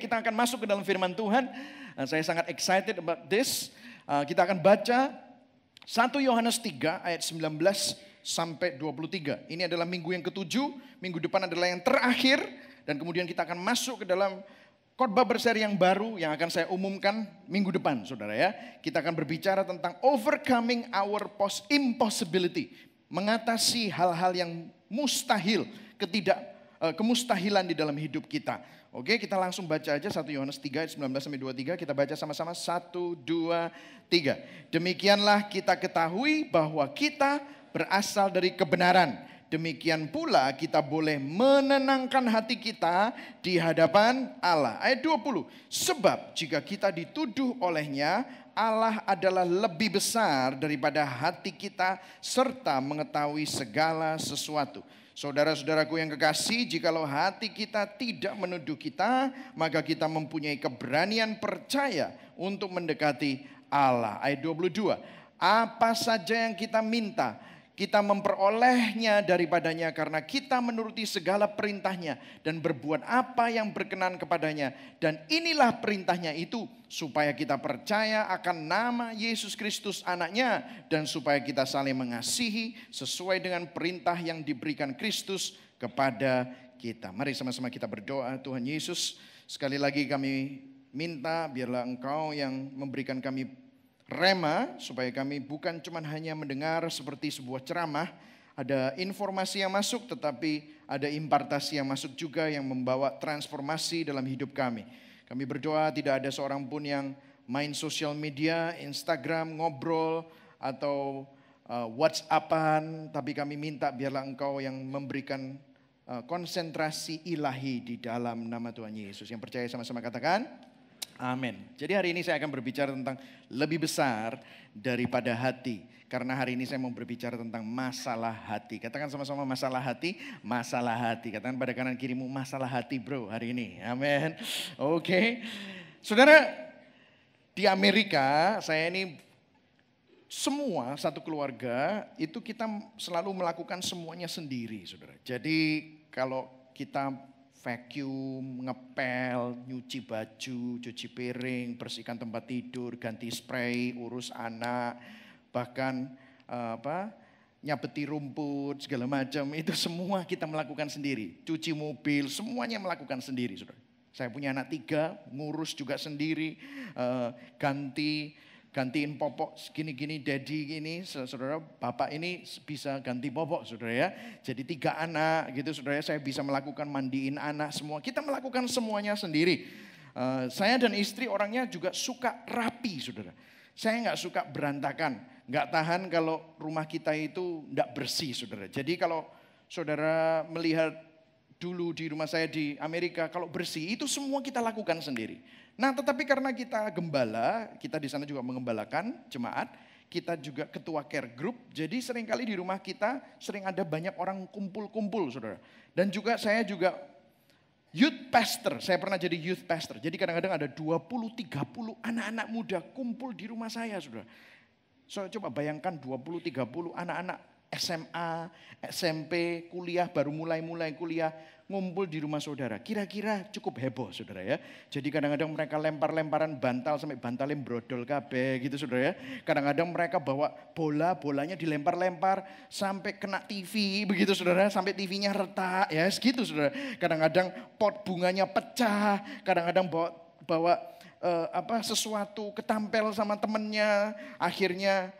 kita akan masuk ke dalam firman Tuhan. Saya sangat excited about this. Kita akan baca 1 Yohanes 3 ayat 19 sampai 23. Ini adalah minggu yang ketujuh, minggu depan adalah yang terakhir. Dan kemudian kita akan masuk ke dalam khotbah berseri yang baru yang akan saya umumkan minggu depan, saudara ya. Kita akan berbicara tentang overcoming our impossibility. Mengatasi hal-hal yang mustahil, kemustahilan di dalam hidup kita. Oke, kita langsung baca aja 1 Yohanes 3 ayat 19 sampai 23. Kita baca sama-sama 1, 2, 3. Demikianlah kita ketahui bahwa kita berasal dari kebenaran. Demikian pula kita boleh menenangkan hati kita di hadapan Allah. Ayat 20. Sebab jika kita dituduh olehnya, Allah adalah lebih besar daripada hati kita serta mengetahui segala sesuatu. Saudara-saudaraku yang kekasih, jikalau hati kita tidak menuduh kita, maka kita mempunyai keberanian percaya untuk mendekati Allah. Ayat 22. Apa saja yang kita minta, kita memperolehnya daripadanya karena kita menuruti segala perintahnya dan berbuat apa yang berkenan kepadanya. Dan inilah perintahnya itu, supaya kita percaya akan nama Yesus Kristus anaknya dan supaya kita saling mengasihi sesuai dengan perintah yang diberikan Kristus kepada kita. Mari sama-sama kita berdoa. Tuhan Yesus, sekali lagi kami minta biarlah Engkau yang memberikan kami rema, supaya kami bukan cuma hanya mendengar seperti sebuah ceramah, ada informasi yang masuk tetapi ada impartasi yang masuk juga yang membawa transformasi dalam hidup kami. Kami berdoa tidak ada seorang pun yang main sosial media, Instagram, ngobrol atau WhatsAppan, tapi kami minta biarlah Engkau yang memberikan konsentrasi ilahi di dalam nama Tuhan Yesus. Yang percaya sama-sama katakan amin. Jadi hari ini saya akan berbicara tentang lebih besar daripada hati. Karena hari ini saya mau berbicara tentang masalah hati. Katakan sama-sama masalah hati, masalah hati. Katakan pada kanan kirimu masalah hati bro hari ini. Amin. Oke. Saudara, di Amerika saya ini semua satu keluarga itu kita selalu melakukan semuanya sendiri, saudara. Jadi kalau kita vacuum, ngepel, nyuci baju, cuci piring, bersihkan tempat tidur, ganti spray, urus anak, bahkan nyabeti rumput, segala macam, itu semua kita melakukan sendiri. Cuci mobil, semuanya melakukan sendiri, saudara. Saya punya anak 3, ngurus juga sendiri, gantiin popok gini-gini, daddy gini, saudara, bapak ini bisa ganti popok, saudara ya. Jadi 3 anak gitu, saudara ya, saya bisa melakukan mandiin anak semua. Kita melakukan semuanya sendiri. Saya dan istri orangnya juga suka rapi, saudara. Saya nggak suka berantakan, nggak tahan kalau rumah kita itu nggak bersih, saudara. Jadi kalau saudara melihat dulu di rumah saya di Amerika, kalau bersih itu semua kita lakukan sendiri. Nah, tetapi karena kita gembala, kita di sana juga mengembalakan jemaat, kita juga ketua care group, jadi seringkali di rumah kita sering ada banyak orang kumpul-kumpul, saudara. Dan juga saya juga youth pastor, saya pernah jadi youth pastor. Jadi kadang-kadang ada 20-30 anak-anak muda kumpul di rumah saya, saudara. So, coba bayangkan 20-30 anak-anak SMA, SMP, kuliah, baru mulai kuliah, ngumpul di rumah saudara. Kira-kira cukup heboh, saudara ya. Jadi kadang-kadang mereka lempar-lemparan bantal sampai bantalnya brodol kabeh gitu, saudara ya. Kadang-kadang mereka bawa bolanya dilempar-lempar sampai kena TV begitu, saudara. Sampai TV-nya retak ya, segitu, saudara. Kadang-kadang pot bunganya pecah, kadang-kadang bawa sesuatu ketampel sama temennya, akhirnya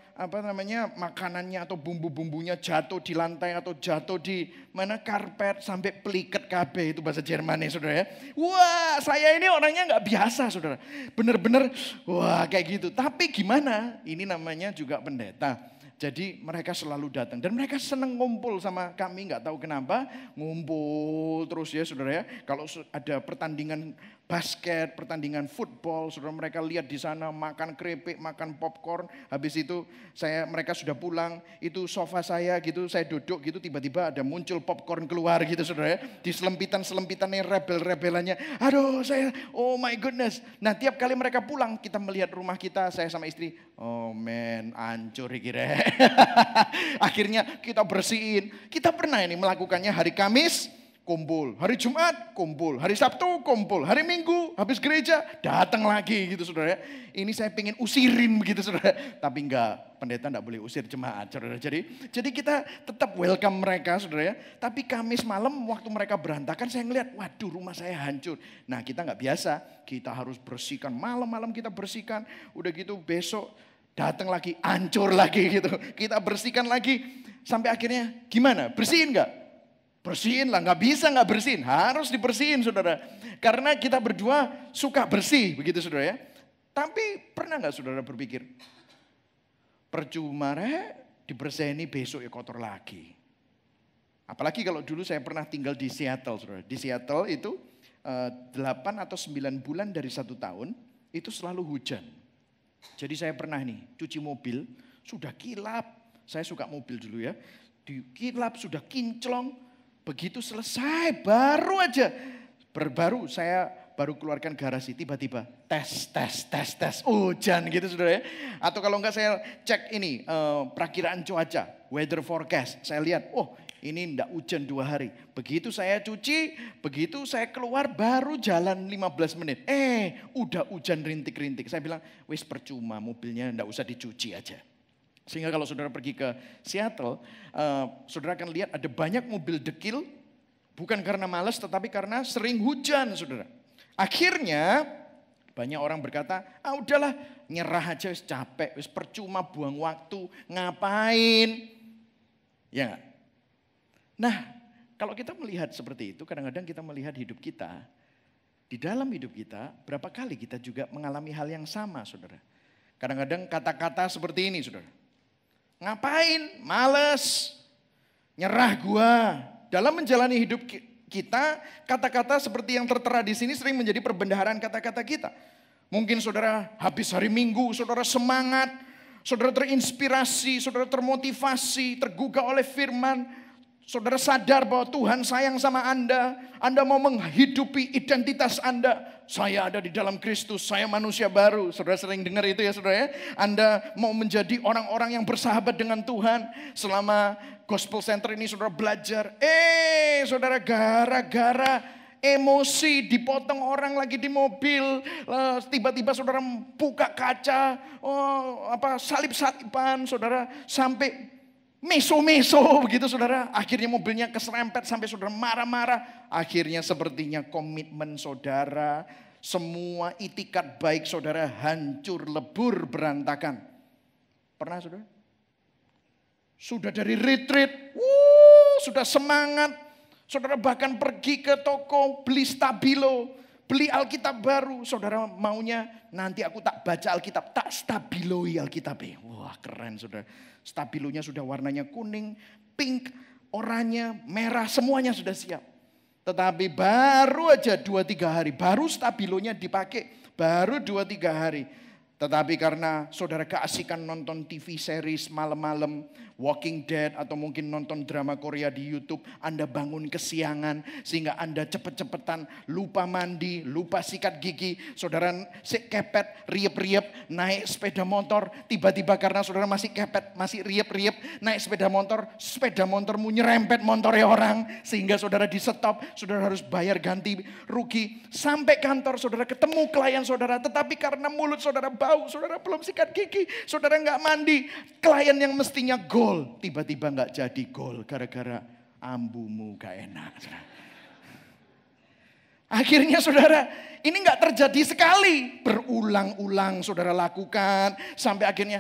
makanannya atau bumbu-bumbunya jatuh di lantai atau jatuh di karpet sampai peliket kabeh, itu bahasa Jermannya, saudara ya. Wah, saya ini orangnya nggak biasa, saudara. Bener-bener wah kayak gitu. Tapi gimana? Ini namanya juga pendeta. Jadi mereka selalu datang dan mereka senang ngumpul sama kami, nggak tahu kenapa, ngumpul terus ya, saudara ya. Kalau ada pertandingan basket, pertandingan football, saudara, mereka lihat di sana makan keripik, makan popcorn. Habis itu mereka sudah pulang, itu sofa saya gitu, saya duduk gitu, tiba-tiba ada muncul popcorn keluar gitu, saudara ya. Di selempitan-selempitannya rebel-rebelannya. Aduh, oh my goodness. Nah, tiap kali mereka pulang, kita melihat rumah kita, saya sama istri, oh man, hancur kira. Akhirnya kita bersihin. Kita pernah ini melakukannya hari Kamis, kumpul. Hari Jumat, kumpul. Hari Sabtu, kumpul. Hari Minggu, habis gereja, datang lagi gitu saudara. Ini saya pengen usirin begitu saudara. Tapi enggak, pendeta enggak boleh usir jemaat saudara. Jadi kita tetap welcome mereka saudara ya. Tapi Kamis malam waktu mereka berantakan saya ngeliat, waduh rumah saya hancur. Nah kita enggak biasa, kita harus bersihkan. Malam-malam kita bersihkan. Udah gitu besok datang lagi, hancur lagi gitu. Kita bersihkan lagi. Sampai akhirnya gimana? Bersihin enggak? Bersihin lah, nggak bisa nggak bersihin, harus dibersihin saudara. Karena kita berdua suka bersih, begitu saudara ya. Tapi pernah nggak saudara berpikir, percuma dibersihin besok ya kotor lagi. Apalagi kalau dulu saya pernah tinggal di Seattle saudara. Di Seattle itu 8 atau 9 bulan dari 1 tahun itu selalu hujan. Jadi saya pernah nih cuci mobil, sudah kilap. Saya suka mobil dulu ya. Di kilap sudah kinclong. Begitu selesai baru saya baru keluarkan garasi tiba-tiba tes hujan gitu saudara ya. Atau kalau enggak saya cek ini perakiraan cuaca, weather forecast. Saya lihat, oh ini enggak hujan 2 hari. Begitu saya cuci, begitu saya keluar baru jalan 15 menit. Udah hujan rintik-rintik. Saya bilang, wis percuma mobilnya enggak usah dicuci aja. Sehingga kalau saudara pergi ke Seattle, saudara akan lihat ada banyak mobil dekil, bukan karena malas tetapi karena sering hujan saudara. Akhirnya banyak orang berkata, udahlah nyerah aja wis capek, wis percuma buang waktu, ngapain. Ya. Nah kalau kita melihat seperti itu, kadang-kadang kita melihat hidup kita, di dalam hidup kita berapa kali kita juga mengalami hal yang sama saudara. Kadang-kadang kata-kata seperti ini saudara. Ngapain? Males. Nyerah gua. Dalam menjalani hidup kita, kata-kata seperti yang tertera di sini sering menjadi perbendaharaan kata-kata kita. Mungkin saudara habis hari Minggu, saudara semangat, saudara terinspirasi, saudara termotivasi, tergugah oleh firman. Saudara sadar bahwa Tuhan sayang sama Anda. Anda mau menghidupi identitas Anda. Saya ada di dalam Kristus, saya manusia baru. Saudara sering dengar itu ya saudara ya. Anda mau menjadi orang-orang yang bersahabat dengan Tuhan. Selama Gospel Center ini saudara belajar. Saudara gara-gara emosi dipotong orang lagi di mobil. Tiba-tiba saudara buka kaca. Salib-saliban saudara sampai meso-meso begitu saudara. Akhirnya mobilnya keserempet sampai saudara marah-marah. Akhirnya sepertinya komitmen saudara, semua itikat baik saudara hancur lebur berantakan. Pernah saudara? Sudah dari retreat, sudah semangat. Saudara bahkan pergi ke toko beli stabilo, beli Alkitab baru. Saudara maunya nanti aku tak baca Alkitab, tak stabiloi Alkitab. Wah keren saudara. Stabilonya sudah warnanya kuning, pink, oranye, merah, semuanya sudah siap. Tetapi baru aja 2-3 hari, baru stabilonya dipakai, baru 2-3 hari. Tetapi karena saudara keasikan nonton TV series malam-malam, Walking Dead atau mungkin nonton drama Korea di YouTube, Anda bangun kesiangan sehingga Anda cepet-cepetan lupa mandi, lupa sikat gigi, saudara kepet, riep-riep, naik sepeda motor, tiba-tiba karena saudara masih kepet, masih riep-riep, naik sepeda motormu nyerempet motornya orang sehingga saudara di stop, saudara harus bayar ganti rugi, sampai kantor saudara ketemu klien saudara, tetapi karena mulut saudara bau, saudara belum sikat gigi, saudara nggak mandi, klien yang mestinya gol, tiba-tiba nggak jadi gol gara-gara ambumu gak enak. Akhirnya saudara, ini nggak terjadi sekali, berulang-ulang saudara lakukan sampai akhirnya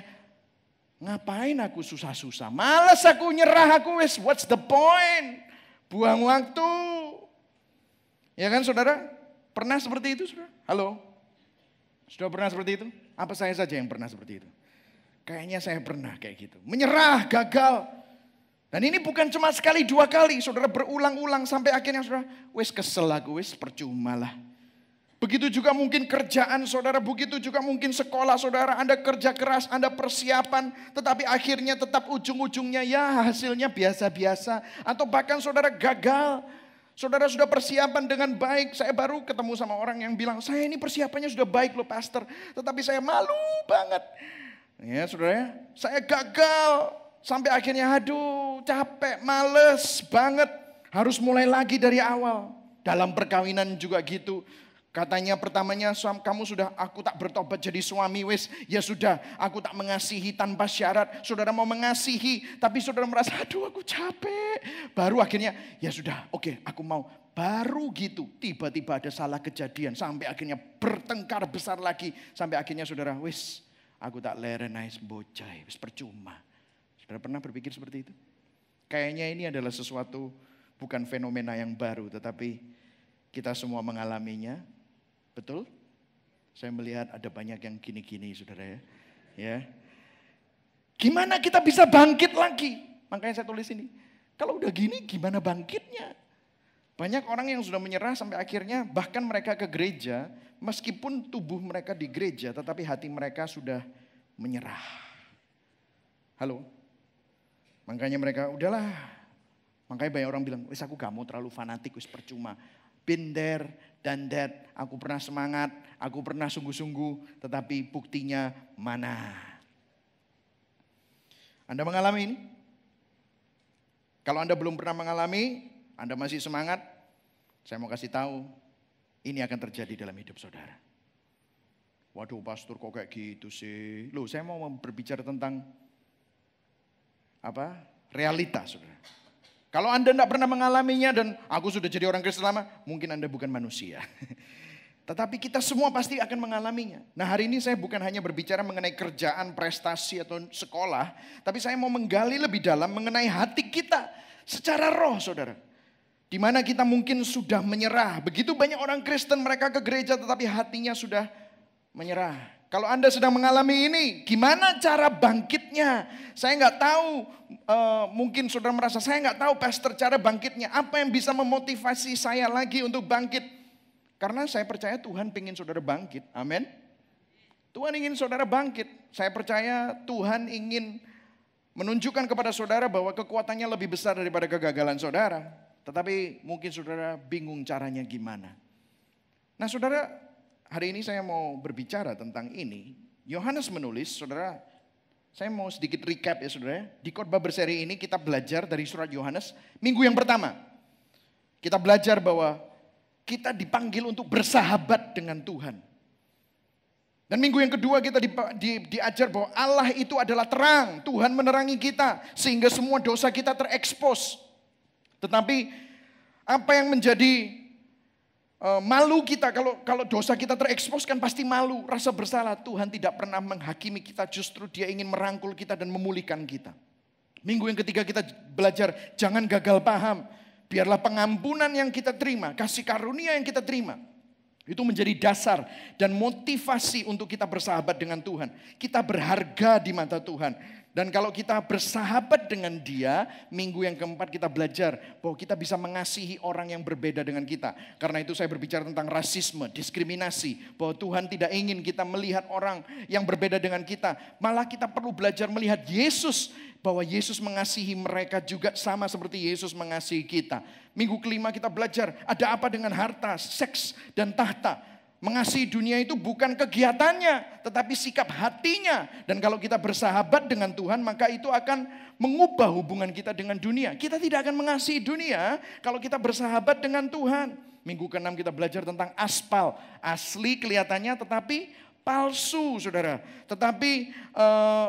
ngapain aku susah-susah, malas aku, nyerah aku, what's the point? Buang waktu. Ya kan saudara? Pernah seperti itu saudara? Halo? Sudah pernah seperti itu? Apa saya saja yang pernah seperti itu? Kayaknya saya pernah kayak gitu. Menyerah, gagal. Dan ini bukan cuma sekali 2 kali. Saudara berulang-ulang sampai akhirnya saudara, kesel aku, percuma lah. Begitu juga mungkin kerjaan saudara, begitu juga mungkin sekolah saudara. Anda kerja keras, Anda persiapan. Tetapi akhirnya tetap ujung-ujungnya ya hasilnya biasa-biasa. Atau bahkan saudara gagal. Saudara sudah persiapan dengan baik. Saya baru ketemu sama orang yang bilang, saya ini persiapannya sudah baik loh pastor. Tetapi saya malu banget. Ya saudara ya, saya gagal. Sampai akhirnya aduh capek, males banget. Harus mulai lagi dari awal. Dalam perkawinan juga gitu. Katanya pertamanya kamu sudah, aku tak bertobat jadi suami wis. Ya sudah, aku tak mengasihi tanpa syarat. Saudara mau mengasihi, tapi saudara merasa aduh aku capek. Baru akhirnya ya sudah, oke, aku mau. Baru gitu tiba-tiba ada salah kejadian. Sampai akhirnya bertengkar besar lagi. Sampai akhirnya saudara wis, aku tak lerenais bocai, wis percuma. Saudara pernah berpikir seperti itu? Kayaknya ini adalah sesuatu bukan fenomena yang baru, tetapi kita semua mengalaminya. Betul? Saya melihat ada banyak yang gini-gini saudara ya. Ya. Gimana kita bisa bangkit lagi? Makanya saya tulis ini. Kalau udah gini gimana bangkitnya? Banyak orang yang sudah menyerah sampai akhirnya bahkan mereka ke gereja. Meskipun tubuh mereka di gereja tetapi hati mereka sudah menyerah. Halo? Makanya mereka udahlah. Makanya banyak orang bilang, wis aku gak mau terlalu fanatik, wis percuma. Been there dan that. Aku pernah semangat, aku pernah sungguh-sungguh, tetapi buktinya mana? Anda mengalami ini? Kalau Anda belum pernah mengalami, Anda masih semangat, saya mau kasih tahu, ini akan terjadi dalam hidup saudara. Waduh pastor kok kayak gitu sih? Loh saya mau berbicara tentang apa? Realita saudara. Kalau Anda tidak pernah mengalaminya dan aku sudah jadi orang Kristen lama, mungkin Anda bukan manusia. Tetapi kita semua pasti akan mengalaminya. Nah hari ini saya bukan hanya berbicara mengenai kerjaan, prestasi atau sekolah. Tapi saya mau menggali lebih dalam mengenai hati kita secara roh saudara. Di mana kita mungkin sudah menyerah. Begitu banyak orang Kristen mereka ke gereja tetapi hatinya sudah menyerah. Kalau Anda sedang mengalami ini, gimana cara bangkitnya? Saya nggak tahu, mungkin saudara merasa saya nggak tahu pastor cara bangkitnya. Apa yang bisa memotivasi saya lagi untuk bangkit? Karena saya percaya Tuhan ingin saudara bangkit, amin. Tuhan ingin saudara bangkit. Saya percaya Tuhan ingin menunjukkan kepada saudara bahwa kekuatannya lebih besar daripada kegagalan saudara. Tetapi mungkin saudara bingung caranya gimana. Nah saudara, hari ini saya mau berbicara tentang ini. Yohanes menulis, saudara, saya mau sedikit recap ya saudara. Di khotbah berseri ini kita belajar dari surat Yohanes. Minggu yang pertama, kita belajar bahwa kita dipanggil untuk bersahabat dengan Tuhan. Dan minggu yang kedua kita diajar bahwa Allah itu adalah terang. Tuhan menerangi kita sehingga semua dosa kita terekspos. Tetapi apa yang menjadi malu kita kalau dosa kita terekspos kan pasti malu, rasa bersalah. Tuhan tidak pernah menghakimi kita, justru Dia ingin merangkul kita dan memulihkan kita. Minggu yang ketiga kita belajar jangan gagal paham. Biarlah pengampunan yang kita terima, kasih karunia yang kita terima, itu menjadi dasar dan motivasi untuk kita bersahabat dengan Tuhan. Kita berharga di mata Tuhan. Dan kalau kita bersahabat dengan Dia, minggu yang keempat kita belajar bahwa kita bisa mengasihi orang yang berbeda dengan kita. Karena itu saya berbicara tentang rasisme, diskriminasi. Bahwa Tuhan tidak ingin kita melihat orang yang berbeda dengan kita. Malah kita perlu belajar melihat Yesus. Bahwa Yesus mengasihi mereka juga sama seperti Yesus mengasihi kita. Minggu kelima kita belajar ada apa dengan harta, seks, dan tahta. Mengasihi dunia itu bukan kegiatannya, tetapi sikap hatinya. Dan kalau kita bersahabat dengan Tuhan, maka itu akan mengubah hubungan kita dengan dunia. Kita tidak akan mengasihi dunia kalau kita bersahabat dengan Tuhan. Minggu ke-6 kita belajar tentang aspal. Asli kelihatannya tetapi palsu saudara. Tetapi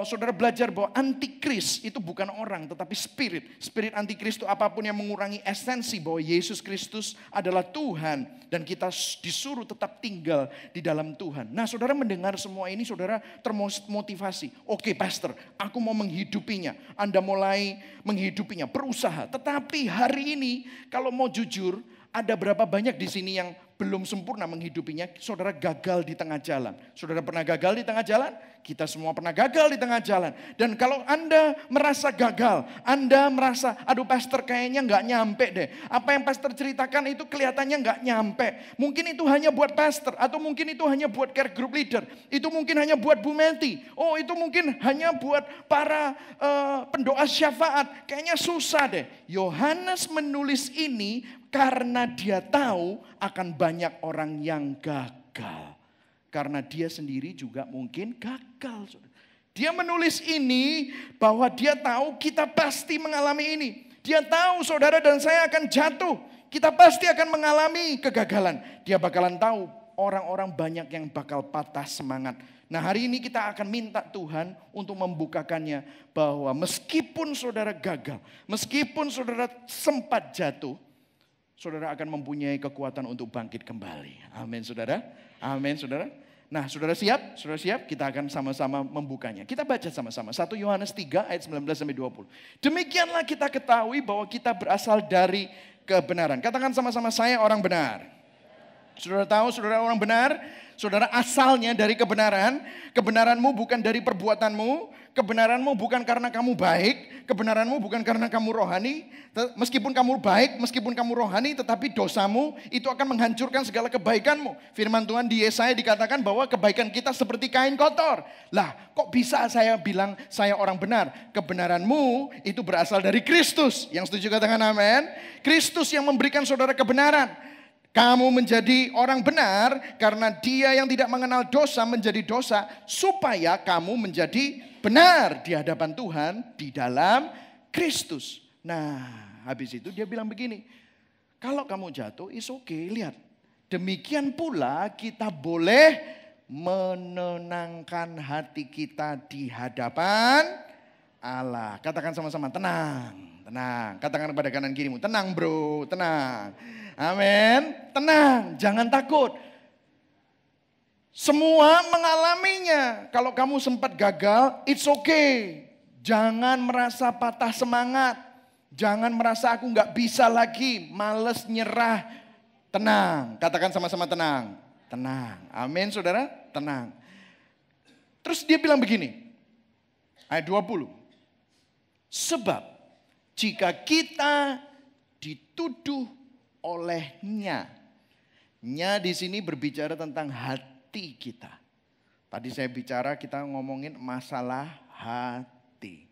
saudara belajar bahwa antikris itu bukan orang tetapi spirit. Spirit antikris itu apapun yang mengurangi esensi bahwa Yesus Kristus adalah Tuhan. Dan kita disuruh tetap tinggal di dalam Tuhan. Nah saudara mendengar semua ini saudara termotivasi. Oke pastor, aku mau menghidupinya. Anda mulai menghidupinya, berusaha. Tetapi hari ini kalau mau jujur, ada berapa banyak di sini yang belum sempurna menghidupinya, saudara gagal di tengah jalan. Saudara pernah gagal di tengah jalan? Kita semua pernah gagal di tengah jalan. Dan kalau Anda merasa gagal, Anda merasa, aduh pastor kayaknya nggak nyampe deh. Apa yang pastor ceritakan itu kelihatannya nggak nyampe. Mungkin itu hanya buat pastor, atau mungkin itu hanya buat care group leader. Itu mungkin hanya buat Bu Meti. Oh itu mungkin hanya buat para pendoa syafaat. Kayaknya susah deh. Yohanes menulis ini karena dia tahu akan banyak orang yang gagal. Karena dia sendiri juga mungkin gagal. Dia menulis ini bahwa dia tahu kita pasti mengalami ini. Dia tahu saudara dan saya akan jatuh. Kita pasti akan mengalami kegagalan. Dia bakalan tahu orang-orang banyak yang bakal patah semangat. Nah, hari ini kita akan minta Tuhan untuk membukakannya bahwa meskipun saudara gagal, meskipun saudara sempat jatuh, saudara akan mempunyai kekuatan untuk bangkit kembali. Amin saudara. Amin saudara. Nah, saudara siap? Saudara siap? Kita akan sama-sama membukanya. Kita baca sama-sama. 1 Yohanes 3 ayat 19-20. Demikianlah kita ketahui bahwa kita berasal dari kebenaran. Katakan sama-sama, saya orang benar. Saudara tahu saudara orang benar? Saudara asalnya dari kebenaran. Kebenaranmu bukan dari perbuatanmu. Kebenaranmu bukan karena kamu baik. Kebenaranmu bukan karena kamu rohani. Meskipun kamu baik, meskipun kamu rohani, tetapi dosamu itu akan menghancurkan segala kebaikanmu. Firman Tuhan di Yesaya dikatakan bahwa kebaikan kita seperti kain kotor. Lah, kok bisa saya bilang saya orang benar? Kebenaranmu itu berasal dari Kristus. Yang setuju katakan amin. Kristus yang memberikan saudara kebenaran. Kamu menjadi orang benar karena Dia yang tidak mengenal dosa menjadi dosa supaya kamu menjadi benar di hadapan Tuhan di dalam Kristus. Nah, habis itu dia bilang begini, kalau kamu jatuh, it's okay, lihat. Demikian pula kita boleh menenangkan hati kita di hadapan Allah. Katakan sama-sama, tenang, tenang. Katakan kepada kanan kirimu, tenang bro, tenang. Amin, tenang, jangan takut. Semua mengalaminya. Kalau kamu sempat gagal, it's okay. Jangan merasa patah semangat. Jangan merasa aku gak bisa lagi, males nyerah. Tenang, katakan sama-sama tenang. Tenang, amin saudara, tenang. Terus dia bilang begini, ayat 20. Sebab jika kita dituduh olehnya. Nya di sini berbicara tentang hati kita. Tadi saya bicara kita ngomongin masalah hati.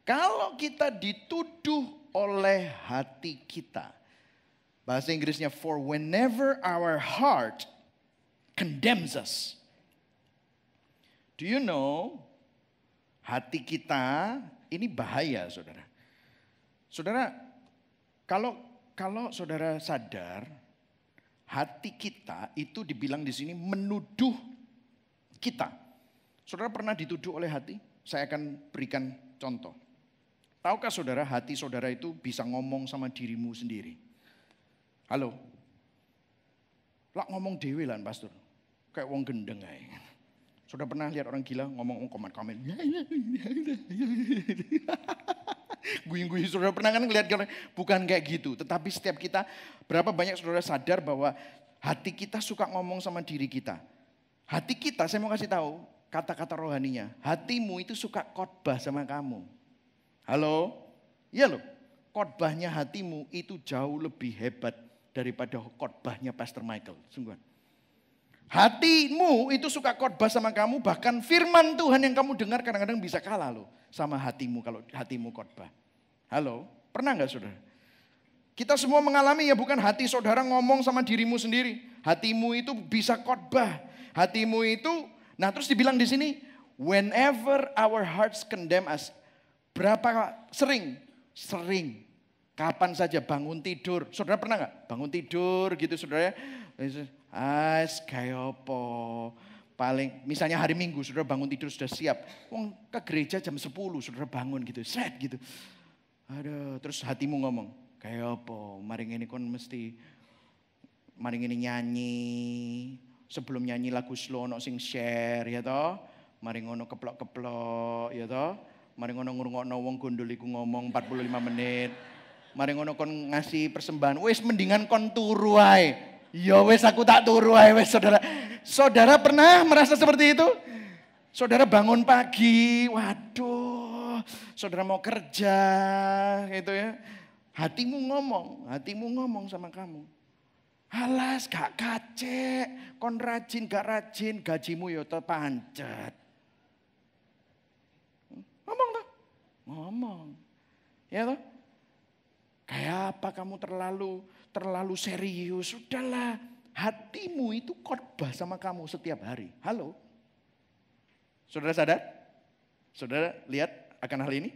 Kalau kita dituduh oleh hati kita. Bahasa Inggrisnya for whenever our heart condemns us. Do you know hati kita ini bahaya saudara. Saudara kalau saudara sadar, hati kita itu dibilang di sini menuduh kita. Saudara pernah dituduh oleh hati? Saya akan berikan contoh. Tahukah saudara hati saudara itu bisa ngomong sama dirimu sendiri? Halo? Lah ngomong dewe lah pastor. Kayak wong gendeng aja. Saudara pernah lihat orang gila ngomong komen-komen? Guing-guing saudara pernah kan ngelihat bukan kayak gitu. Tetapi setiap kita berapa banyak saudara sadar bahwa hati kita suka ngomong sama diri kita. Hati kita saya mau kasih tahu kata-kata rohaninya. Hatimu itu suka khotbah sama kamu. Halo? Iya loh. Khotbahnya hatimu itu jauh lebih hebat daripada khotbahnya Pastor Michael. Sungguhan. Hatimu itu suka khotbah sama kamu, bahkan firman Tuhan yang kamu dengar kadang-kadang bisa kalah loh sama hatimu kalau hatimu khotbah. Halo, pernah nggak saudara? Kita semua mengalami ya bukan hati saudara ngomong sama dirimu sendiri. Hatimu itu bisa khotbah. Hatimu itu, nah terus dibilang di sini, whenever our hearts condemn us. Berapa sering? Sering. Kapan saja bangun tidur. Saudara pernah nggak bangun tidur gitu saudara? Kayak apa? Paling misalnya hari Minggu saudara bangun tidur sudah siap. Wong ke gereja jam 10 saudara bangun gitu. Set gitu. Aduh, terus hatimu ngomong, kayak apa? Mari ini kon mesti mari ini nyanyi. Sebelum nyanyi lagu slow ono sing share ya toh. Mari ngono keplok-keplok ya toh. Mari ngono ngrungokno wong gondol iku ngomong 45 menit. Mari ngono kon ngasih persembahan. Wis mendingan kon turu ae. Ya wes aku tak turu ae wes saudara. Saudara pernah merasa seperti itu? Saudara bangun pagi, waduh, saudara mau kerja gitu ya. Hatimu ngomong sama kamu. Alas gak kacek, kon rajin gak rajin, gajimu ya to pancet. Ngomong toh? Ngomong. Ya toh? Kayak apa kamu terlalu serius? Sudahlah, hatimu itu khotbah sama kamu setiap hari. Halo? Saudara sadar? Saudara lihat akan hal ini?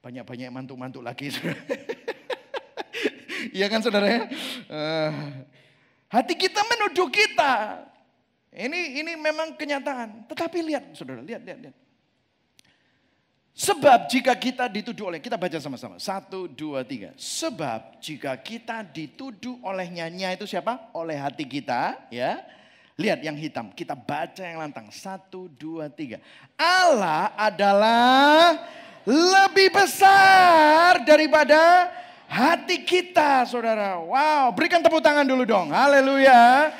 banyak-banyak mantu-mantu lagi. Iya kan saudara ya? Hati kita menuduh kita. Ini memang kenyataan. Tetapi lihat saudara, lihat. Sebab jika kita dituduh oleh, kita baca sama-sama. 1, 2, 3. Sebab jika kita dituduh olehnya itu siapa? Oleh hati kita, ya. Lihat yang hitam, kita baca yang lantang. 1, 2, 3. Allah adalah lebih besar daripada hati kita, saudara. Wow, berikan tepuk tangan dulu dong. Haleluya.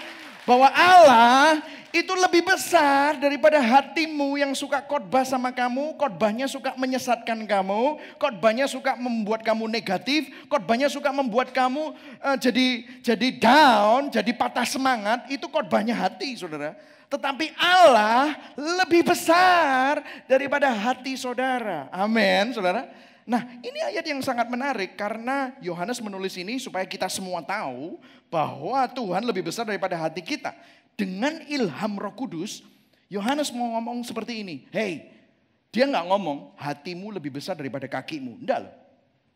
Bahwa Allah itu lebih besar daripada hatimu yang suka khotbah sama kamu, khotbahnya suka menyesatkan kamu, khotbahnya suka membuat kamu negatif, khotbahnya suka membuat kamu jadi down, jadi patah semangat, itu khotbahnya hati, saudara. Tetapi Allah lebih besar daripada hati saudara. Amin, saudara. Nah, ini ayat yang sangat menarik karena Yohanes menulis ini supaya kita semua tahu bahwa Tuhan lebih besar daripada hati kita. Dengan ilham Roh Kudus, Yohanes mau ngomong seperti ini. Hey, dia nggak ngomong hatimu lebih besar daripada kakimu. Enggak loh.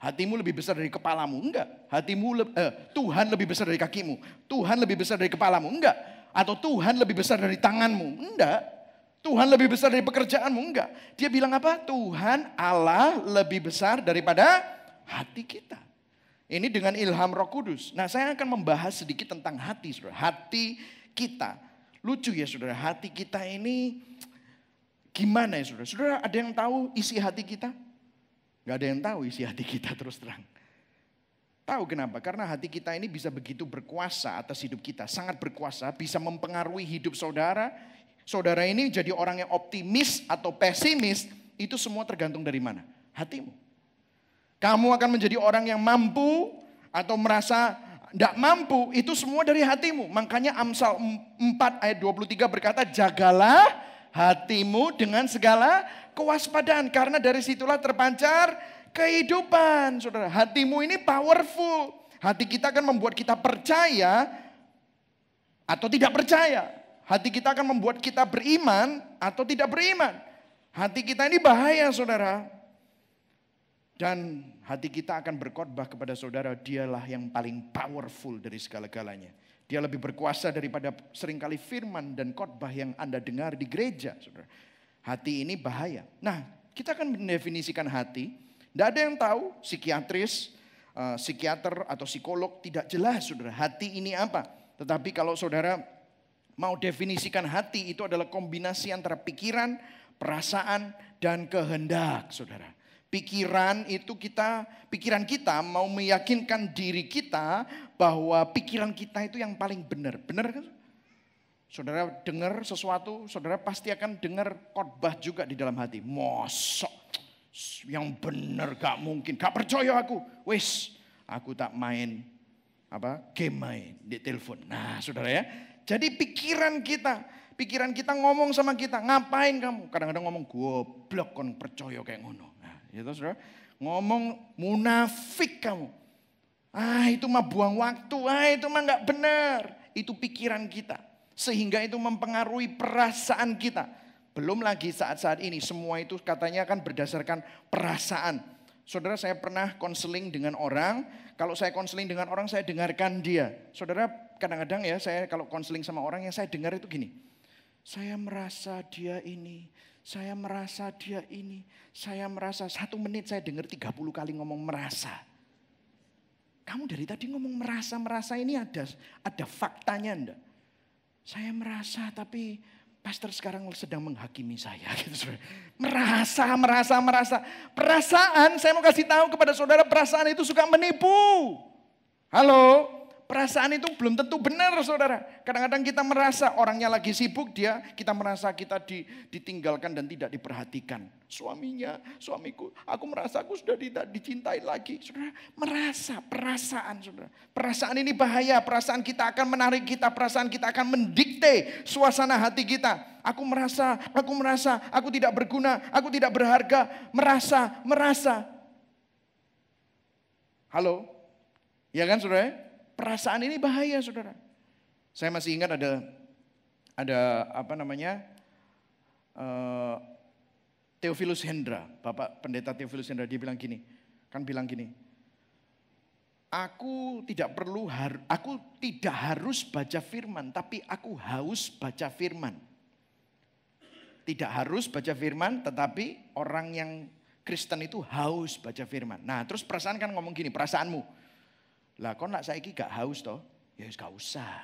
Hatimu lebih besar dari kepalamu. Enggak. Tuhan lebih besar dari kakimu. Tuhan lebih besar dari kepalamu. Enggak. Atau Tuhan lebih besar dari tanganmu. Enggak. Tuhan lebih besar dari pekerjaanmu. Enggak. Dia bilang apa? Tuhan Allah lebih besar daripada hati kita. Ini dengan ilham Roh Kudus. Nah, saya akan membahas sedikit tentang hati, saudara. Hati kita. Lucu ya saudara, hati kita ini gimana ya saudara? Saudara ada yang tahu isi hati kita? Gak ada yang tahu isi hati kita, terus terang. Tahu kenapa? Karena hati kita ini bisa begitu berkuasa atas hidup kita. Sangat berkuasa, bisa mempengaruhi hidup saudara. Saudara ini jadi orang yang optimis atau pesimis, itu semua tergantung dari mana? Hatimu. Kamu akan menjadi orang yang mampu atau merasa tidak mampu, itu semua dari hatimu. Makanya Amsal 4 ayat 23 berkata, jagalah hatimu dengan segala kewaspadaan. Karena dari situlah terpancar kehidupan. Saudara, hatimu ini powerful. Hati kita akan membuat kita percaya atau tidak percaya. Hati kita akan membuat kita beriman atau tidak beriman. Hati kita ini bahaya saudara. Dan hati kita akan berkhotbah kepada saudara, dialah yang paling powerful dari segala-galanya. Dia lebih berkuasa daripada seringkali firman dan khotbah yang Anda dengar di gereja. Saudara. Hati ini bahaya. Nah, kita akan mendefinisikan hati. Tidak ada yang tahu, psikiater atau psikolog tidak jelas saudara. Hati ini apa? Tetapi kalau saudara mau definisikan hati, itu adalah kombinasi antara pikiran, perasaan, dan kehendak saudara. Pikiran kita mau meyakinkan diri kita bahwa pikiran kita itu yang paling benar. Benar kan? Saudara dengar sesuatu, saudara pasti akan dengar khotbah juga di dalam hati. Mosok yang benar gak mungkin, gak percaya aku. Wis, aku tak main game main di telepon. Nah saudara ya, jadi pikiran kita ngomong sama kita, ngapain kamu? Kadang-kadang ngomong goblok kon percaya kayak ngono. Itu saudara, ngomong munafik kamu. Itu mah buang waktu, itu mah gak benar. Itu pikiran kita. Sehingga itu mempengaruhi perasaan kita. Belum lagi saat-saat ini semua itu katanya kan berdasarkan perasaan. Saudara saya pernah konseling dengan orang. Kalau saya konseling dengan orang saya dengarkan dia. Saudara kadang-kadang ya saya kalau konseling sama orang yang saya dengar itu gini. Saya merasa dia ini. Saya merasa dia ini, saya merasa 1 menit saya dengar 30 kali ngomong merasa. Kamu dari tadi ngomong merasa ini ada faktanya enggak? Saya merasa tapi pastor sekarang sedang menghakimi saya. Gitu. Merasa. Perasaan, saya mau kasih tahu kepada saudara, perasaan itu suka menipu. Halo? Perasaan itu belum tentu benar saudara. Kadang-kadang kita merasa orangnya lagi sibuk kita merasa kita ditinggalkan dan tidak diperhatikan. Suamiku, aku merasa aku sudah tidak dicintai lagi. Saudara, perasaan saudara. Perasaan ini bahaya, perasaan kita akan menarik kita, perasaan kita akan mendikte suasana hati kita. Aku merasa, aku tidak berguna, aku tidak berharga, merasa. Halo? Ya kan saudara? Perasaan ini bahaya saudara. Saya masih ingat ada Theophilus Hendra, Bapak Pendeta Theophilus Hendra, dia bilang gini, aku tidak harus baca firman, tapi aku haus baca firman. Tidak harus baca firman, tetapi orang yang Kristen itu haus baca firman. Nah terus perasaan kan ngomong gini, perasaanmu. Lah kok nak saiki gak haus toh? Ya gak usah.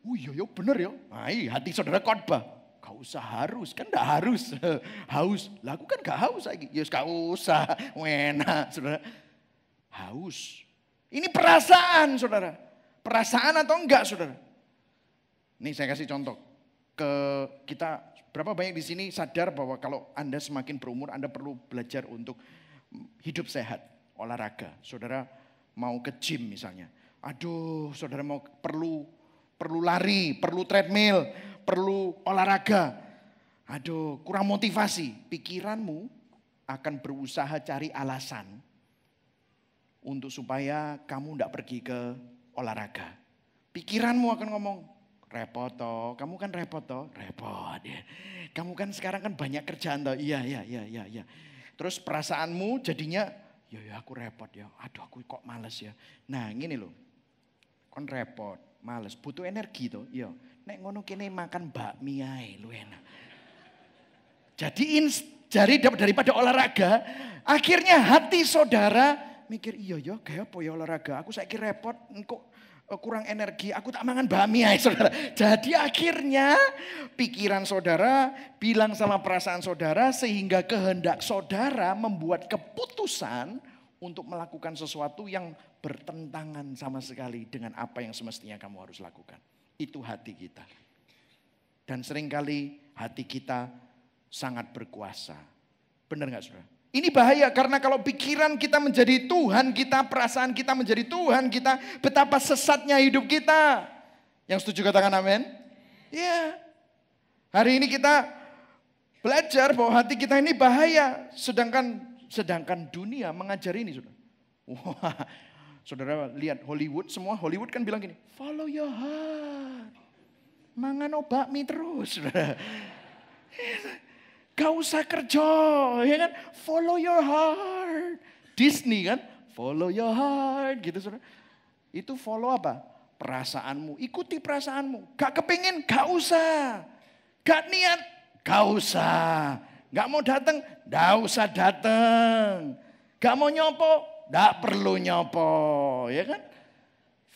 Oh iya bener ya. Nah, hati saudara khotbah. Gak usah harus, kan gak harus. Haus. Lah aku kan gak haus saiki. Ya gak usah. Enak saudara. Haus. Ini perasaan saudara. Perasaan atau enggak saudara? Nih saya kasih contoh. Kita berapa banyak di sini sadar bahwa kalau Anda semakin berumur Anda perlu belajar untuk hidup sehat, olahraga. Saudara mau ke gym misalnya. Aduh, saudara perlu lari, perlu treadmill, perlu olahraga. Aduh, kurang motivasi. Pikiranmu akan berusaha cari alasan untuk supaya kamu tidak pergi ke olahraga. Pikiranmu akan ngomong, repot toh, kamu kan repot toh, repot ya. Kamu kan sekarang kan banyak kerjaan toh, iya. Terus perasaanmu jadinya, ya aku repot ya, aduh aku kok males ya. Nah gini loh, kon repot, males, butuh energi toh, iya. Nek ngono kene makan bakmi ae lu enak. Jadi daripada olahraga, akhirnya hati saudara mikir, iya kayak apa ya olahraga, aku saiki repot, kok kurang energi, aku tak mangan bakmi aja saudara. Jadi akhirnya pikiran saudara bilang sama perasaan saudara sehingga kehendak saudara membuat keputusan untuk melakukan sesuatu yang bertentangan sama sekali dengan apa yang semestinya kamu harus lakukan. Itu hati kita. Dan seringkali hati kita sangat berkuasa. Benar gak saudara? Ini bahaya karena kalau pikiran kita menjadi Tuhan kita, perasaan kita menjadi Tuhan kita, betapa sesatnya hidup kita. Yang setuju katakan amin? Ya. Hari ini kita belajar bahwa hati kita ini bahaya. Sedangkan dunia mengajari ini. Saudara. Wah, saudara lihat Hollywood, semua Hollywood kan bilang gini, follow your heart. Mangan bakmi terus. Saudara. Gak usah kerja, ya kan? Follow your heart. Disney kan? Follow your heart, gitu saudara. Itu follow apa? Perasaanmu, ikuti perasaanmu. Gak kepingin, gak usah. Gak niat, gak usah. Gak mau datang, gak usah datang. Gak mau nyopo, gak perlu nyopo, ya kan?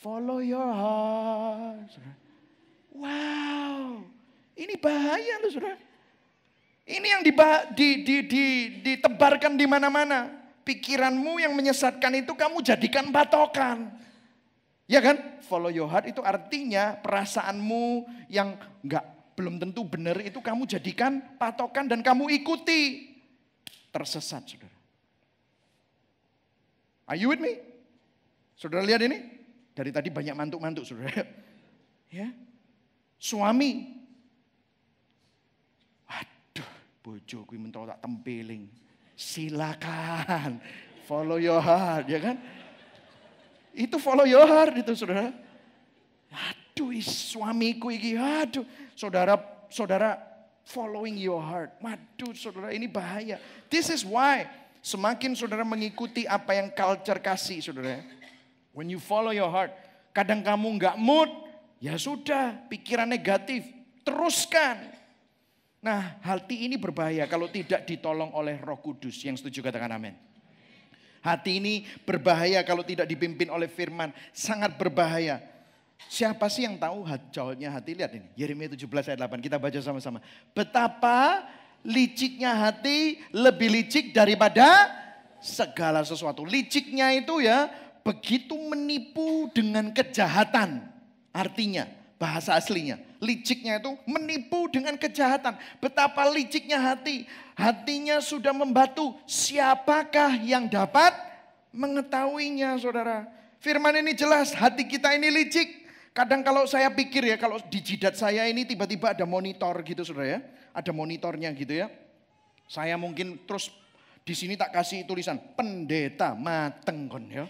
Follow your heart. Saudara. Wow, ini bahaya loh saudara. Ini yang ditebarkan di mana-mana. Pikiranmu yang menyesatkan itu kamu jadikan patokan. Ya kan? Follow your heart itu artinya perasaanmu yang belum tentu benar itu kamu jadikan patokan dan kamu ikuti. Tersesat saudara. Are you with me? Saudara lihat ini? Dari tadi banyak mantuk-mantuk saudara. Ya. Suami. Bojo kuwi mentol tak tempeling. Silakan. Follow your heart, ya kan? Itu follow your heart itu, saudara. Aduh, suamiku iki. Aduh, saudara following your heart. Waduh, saudara ini bahaya. This is why semakin saudara mengikuti apa yang culture kasih, saudara. When you follow your heart, kadang kamu enggak mood, ya sudah, pikiran negatif, teruskan. Nah, hati ini berbahaya kalau tidak ditolong oleh Roh Kudus. Yang setuju katakan amin. Hati ini berbahaya kalau tidak dipimpin oleh firman. Sangat berbahaya. Siapa sih yang tahu jawabnya hati? Lihat ini. Yeremia 17 ayat 8. Kita baca sama-sama. Betapa liciknya hati lebih licik daripada segala sesuatu. Liciknya itu ya begitu menipu dengan kejahatan. Artinya bahasa aslinya. Liciknya itu menipu dengan kejahatan. Betapa liciknya hati. Hatinya sudah membatu. Siapakah yang dapat mengetahuinya saudara? Firman ini jelas. Hati kita ini licik. Kadang kalau saya pikir ya. Kalau di jidat saya ini tiba-tiba ada monitor gitu saudara ya. Ada monitornya gitu ya. Saya mungkin terus di sini tak kasih tulisan. Pendeta mateng kon ya.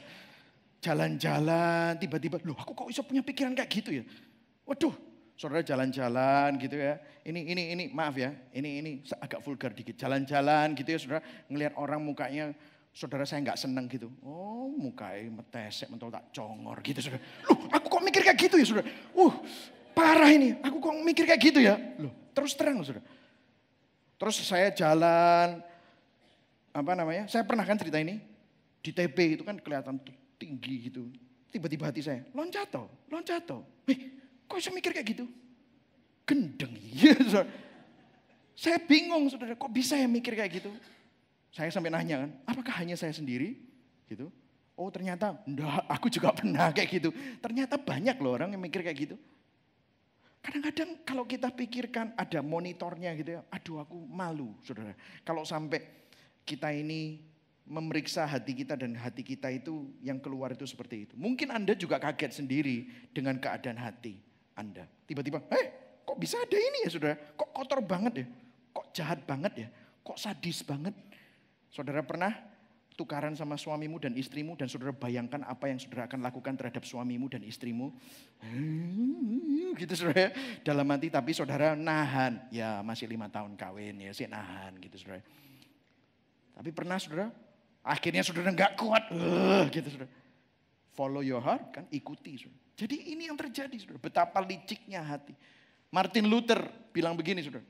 Jalan-jalan tiba-tiba. Loh aku kok bisa punya pikiran kayak gitu ya. Waduh. Saudara jalan-jalan gitu ya. Ini maaf ya. Ini agak vulgar dikit. Jalan-jalan gitu ya saudara. Ngelihat orang mukanya, saudara saya nggak seneng gitu. Oh mukanya metesek, mentol tak congor gitu saudara. Loh aku kok mikir kayak gitu ya saudara. Parah ini. Aku kok mikir kayak gitu ya. Loh terus terang saudara. Terus saya jalan, saya pernah kan cerita ini. Di TB itu kan kelihatan tinggi gitu. Tiba-tiba hati saya, loncat toh. Kok bisa mikir kayak gitu? Gendeng. Iya, saudara. Saya bingung saudara, kok bisa ya mikir kayak gitu? Saya sampai nanya kan, apakah hanya saya sendiri? Gitu. Oh ternyata, enggak, aku juga pernah kayak gitu. Ternyata banyak loh orang yang mikir kayak gitu. Kadang-kadang kalau kita pikirkan ada monitornya gitu ya, aduh aku malu saudara. Kalau sampai kita ini memeriksa hati kita dan hati kita itu yang keluar itu seperti itu. Mungkin Anda juga kaget sendiri dengan keadaan hati Anda. Tiba-tiba, kok bisa ada ini ya saudara? Kok kotor banget ya? Kok jahat banget ya? Kok sadis banget? Saudara pernah tukaran sama suamimu dan istrimu dan saudara bayangkan apa yang saudara akan lakukan terhadap suamimu dan istrimu? Gitu saudara ya. Dalam hati tapi saudara nahan. Ya masih 5 tahun kawin ya sih nahan gitu saudara. Tapi pernah saudara, akhirnya saudara nggak kuat. Gitu saudara. Follow your heart kan, ikuti saudara. Jadi ini yang terjadi saudara, betapa liciknya hati. Martin Luther bilang begini saudara.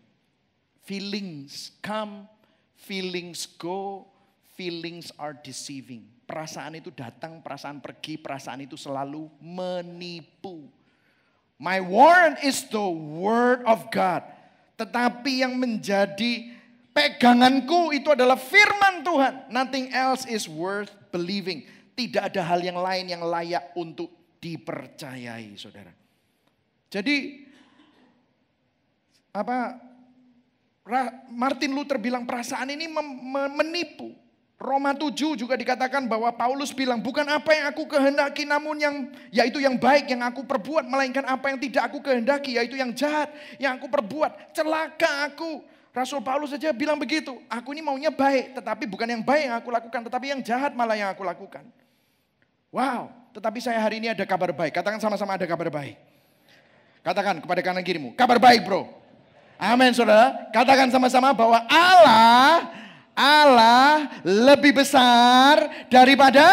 Feelings come, feelings go, feelings are deceiving. Perasaan itu datang, perasaan pergi, perasaan itu selalu menipu. My word is the word of God. Tetapi yang menjadi peganganku itu adalah firman Tuhan. Nothing else is worth believing. Tidak ada hal yang lain yang layak untuk dipercayai, saudara. Jadi Martin Luther bilang perasaan ini menipu. Roma 7 juga dikatakan bahwa Paulus bilang bukan apa yang aku kehendaki namun yaitu yang baik yang aku perbuat, melainkan apa yang tidak aku kehendaki yaitu yang jahat yang aku perbuat. Celaka aku. Rasul Paulus saja bilang begitu. Aku ini maunya baik, tetapi bukan yang baik yang aku lakukan, tetapi yang jahat malah yang aku lakukan. Wow, tetapi saya hari ini ada kabar baik. Katakan sama-sama ada kabar baik. Katakan kepada kanan kirimu, kabar baik bro. Amin saudara. Katakan sama-sama bahwa Allah lebih besar daripada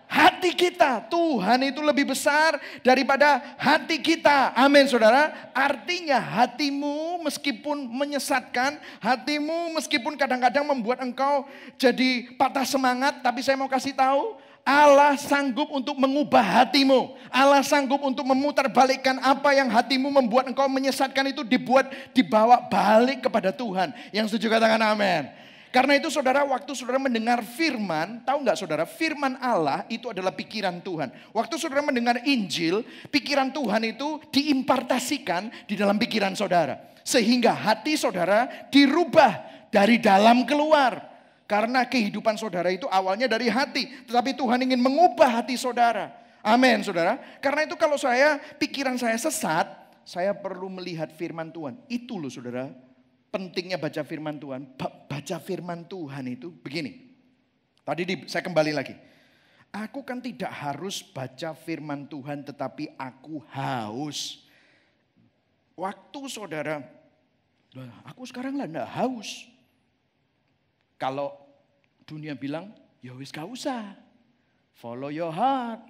hati kita. Tuhan itu lebih besar daripada hati kita. Amin saudara. Artinya hatimu meskipun menyesatkan, hatimu meskipun kadang-kadang membuat engkau jadi patah semangat. Tapi saya mau kasih tahu, Allah sanggup untuk mengubah hatimu. Allah sanggup untuk memutarbalikkan apa yang hatimu membuat engkau menyesatkan itu dibawa balik kepada Tuhan. Yang setuju katakan amin. Karena itu saudara, waktu saudara mendengar firman, tahu nggak saudara, firman Allah itu adalah pikiran Tuhan. Waktu saudara mendengar Injil, pikiran Tuhan itu diimpartasikan di dalam pikiran saudara. Sehingga hati saudara dirubah dari dalam keluar. Karena kehidupan saudara itu awalnya dari hati. Tetapi Tuhan ingin mengubah hati saudara. Amin saudara. Karena itu kalau pikiran saya sesat, saya perlu melihat firman Tuhan. Itu loh saudara, pentingnya baca firman Tuhan. Baca firman Tuhan itu begini. Tadi saya kembali lagi. Aku kan tidak harus baca firman Tuhan tetapi aku haus. Waktu saudara, aku sekarang lah enggak haus. Kalau dunia bilang, ya wis gak usah. Follow your heart.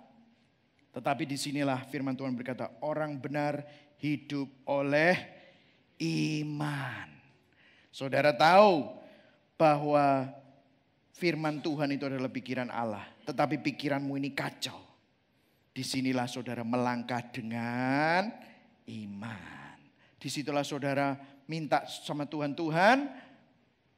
Tetapi disinilah firman Tuhan berkata, orang benar hidup oleh iman. Saudara tahu bahwa firman Tuhan itu adalah pikiran Allah. Tetapi pikiranmu ini kacau. Disinilah saudara melangkah dengan iman. Disitulah saudara minta sama Tuhan,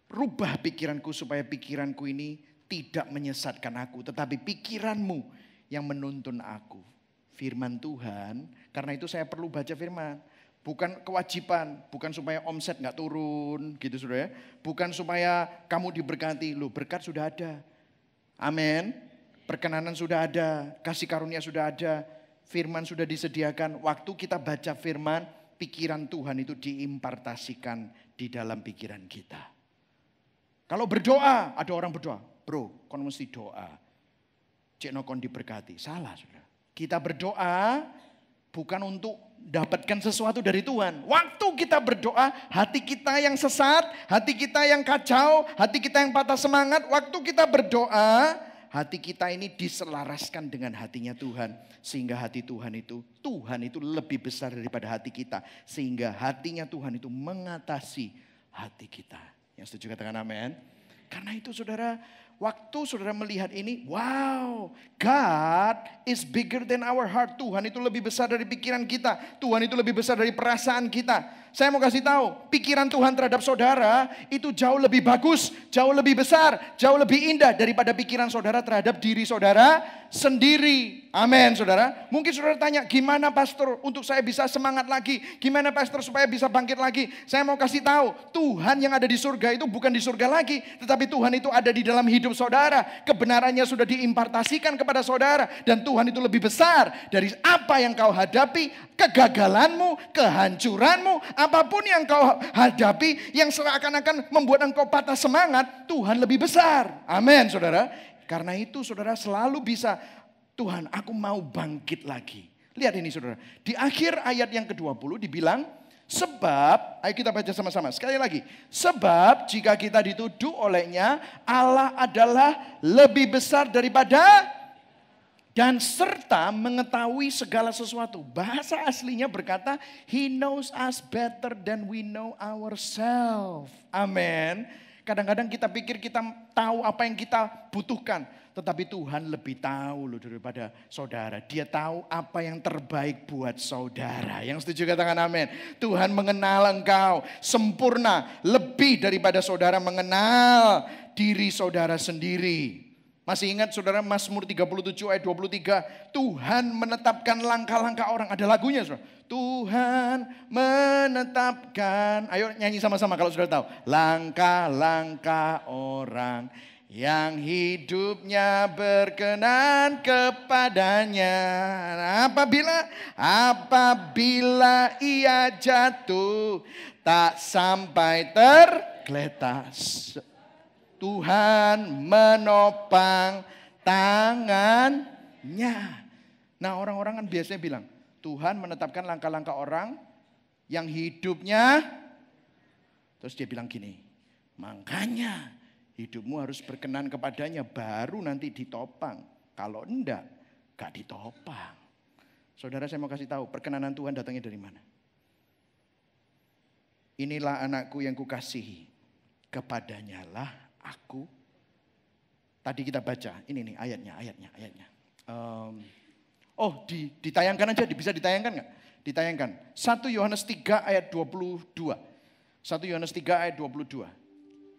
rubah pikiranku supaya pikiranku ini tidak menyesatkan aku. Tetapi pikiranmu yang menuntun aku. Firman Tuhan, karena itu saya perlu baca firman. Bukan kewajiban, bukan supaya omset gak turun gitu saudara ya. Bukan supaya kamu diberkati, loh berkat sudah ada. Amin. Perkenanan sudah ada, kasih karunia sudah ada. Firman sudah disediakan. Waktu kita baca firman, pikiran Tuhan itu diimpartasikan di dalam pikiran kita. Kalau berdoa, ada orang berdoa, bro, kon mesti doa. Cek no kon diberkati. Salah saudara. Kita berdoa, bukan untuk dapatkan sesuatu dari Tuhan. Waktu kita berdoa, hati kita yang sesat, hati kita yang kacau, hati kita yang patah semangat, waktu kita berdoa, hati kita ini diselaraskan dengan hatinya Tuhan. Sehingga hati Tuhan itu lebih besar daripada hati kita. Sehingga hatinya Tuhan itu mengatasi hati kita. Yang setuju katakan amin. Karena itu saudara, waktu saudara melihat ini, wow, God is bigger than our heart. Tuhan itu lebih besar dari pikiran kita. Tuhan itu lebih besar dari perasaan kita. Saya mau kasih tahu, pikiran Tuhan terhadap saudara itu jauh lebih bagus, jauh lebih besar, jauh lebih indah daripada pikiran saudara terhadap diri saudara sendiri. Amin, saudara. Mungkin saudara tanya, gimana pastor untuk saya bisa semangat lagi? Gimana pastor supaya bisa bangkit lagi? Saya mau kasih tahu, Tuhan yang ada di surga itu bukan di surga lagi, tetapi Tuhan itu ada di dalam hidup saudara. Kebenarannya sudah diimpartasikan kepada saudara, dan Tuhan itu lebih besar dari apa yang kau hadapi, kegagalanmu, kehancuranmu, apapun yang kau hadapi yang seakan-akan membuat engkau patah semangat, Tuhan lebih besar. Amin, saudara. Karena itu saudara selalu bisa, Tuhan aku mau bangkit lagi. Lihat ini saudara, di akhir ayat yang ke-20 dibilang, sebab, ayo kita baca sama-sama sekali lagi. Sebab jika kita dituduh olehnya, Allah adalah lebih besar daripada dan serta mengetahui segala sesuatu. Bahasa aslinya berkata, He knows us better than we know ourselves. Amin. Kadang-kadang kita pikir kita tahu apa yang kita butuhkan. Tetapi Tuhan lebih tahu loh daripada saudara. Dia tahu apa yang terbaik buat saudara. Yang setuju katakan amin. Tuhan mengenal engkau sempurna. Lebih daripada saudara mengenal diri saudara sendiri. Masih ingat saudara Mazmur 37 ayat 23. Tuhan menetapkan langkah-langkah orang. Ada lagunya saudara. Tuhan menetapkan. Ayo nyanyi sama-sama kalau sudah tahu. Langkah-langkah orang yang hidupnya berkenan kepadanya. Apabila ia jatuh tak sampai tergeletak. Tuhan menopang tangannya. Nah orang-orang kan biasanya bilang, Tuhan menetapkan langkah-langkah orang yang hidupnya. Terus dia bilang gini, makanya hidupmu harus berkenan kepadanya baru nanti ditopang. Kalau enggak, gak ditopang. Saudara saya mau kasih tahu, perkenanan Tuhan datangnya dari mana? Inilah anakku yang kukasihi, kepadanya lah aku. Tadi kita baca, ini nih ayatnya. Ditayangkan aja, bisa ditayangkan nggak? Ditayangkan. 1 Yohanes 3 ayat 22. 1 Yohanes 3 ayat 22.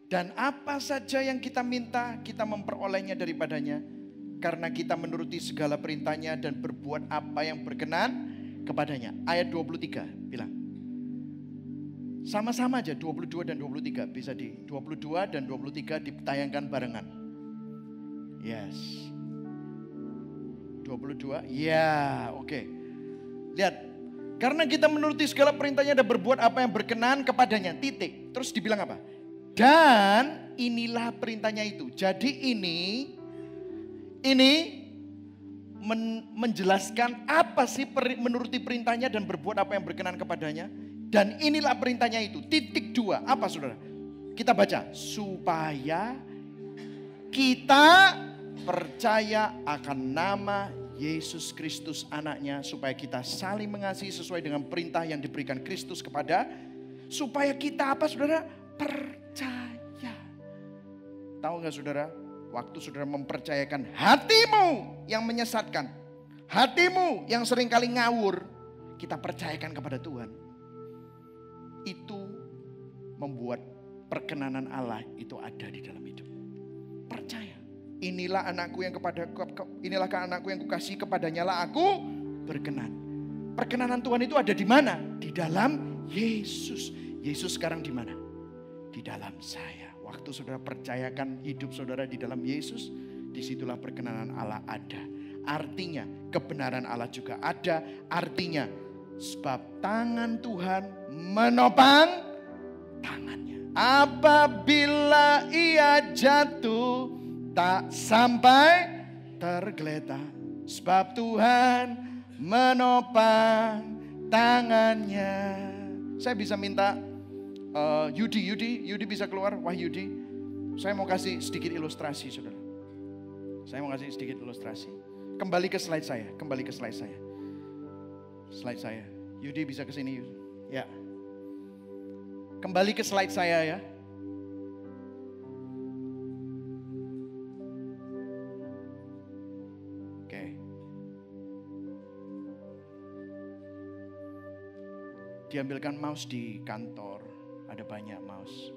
Dan apa saja yang kita minta, kita memperolehnya daripadanya. Karena kita menuruti segala perintahnya dan berbuat apa yang berkenan kepadanya. Ayat 23 bilang. Sama-sama aja 22 dan 23. Bisa di 22 dan 23 ditayangkan barengan. Yes. 22. Ya, oke. Lihat. Karena kita menuruti segala perintahnya dan berbuat apa yang berkenan kepadanya. Titik. Terus dibilang apa? Dan inilah perintahnya itu. Jadi ini menjelaskan apa sih menuruti perintahnya dan berbuat apa yang berkenan kepadanya. Dan inilah perintahnya itu. Titik 2. Apa saudara? Kita baca. Supaya kita percaya akan nama Yesus Kristus anaknya. Supaya kita saling mengasihi sesuai dengan perintah yang diberikan Kristus kepada. Supaya kita apa saudara? Percaya. Tahu gak saudara? Waktu saudara mempercayakan hatimu yang menyesatkan. Hatimu yang seringkali ngawur. Kita percayakan kepada Tuhan. Itu membuat perkenanan Allah itu ada di dalam hidup. Percaya. Inilah anakku yang kukasihi, kepadanya lah aku berkenan. Perkenanan Tuhan itu ada di mana? Di dalam Yesus. Yesus sekarang di mana? Di dalam saya. Waktu saudara percayakan hidup saudara di dalam Yesus, disitulah perkenanan Allah ada. Artinya kebenaran Allah juga ada. Artinya sebab tangan Tuhan menopang tangannya. Apabila ia jatuh tak sampai tergeletak. Sebab Tuhan menopang tangannya. Saya bisa minta Yudi bisa keluar, wah Yudi. Saya mau kasih sedikit ilustrasi, saudara. Saya mau kasih sedikit ilustrasi. Kembali ke slide saya, Slide saya. Yudi bisa ke sini, Yudi. Ya. Kembali ke slide saya ya. Oke. Diambilkan mouse di kantor, ada banyak mouse.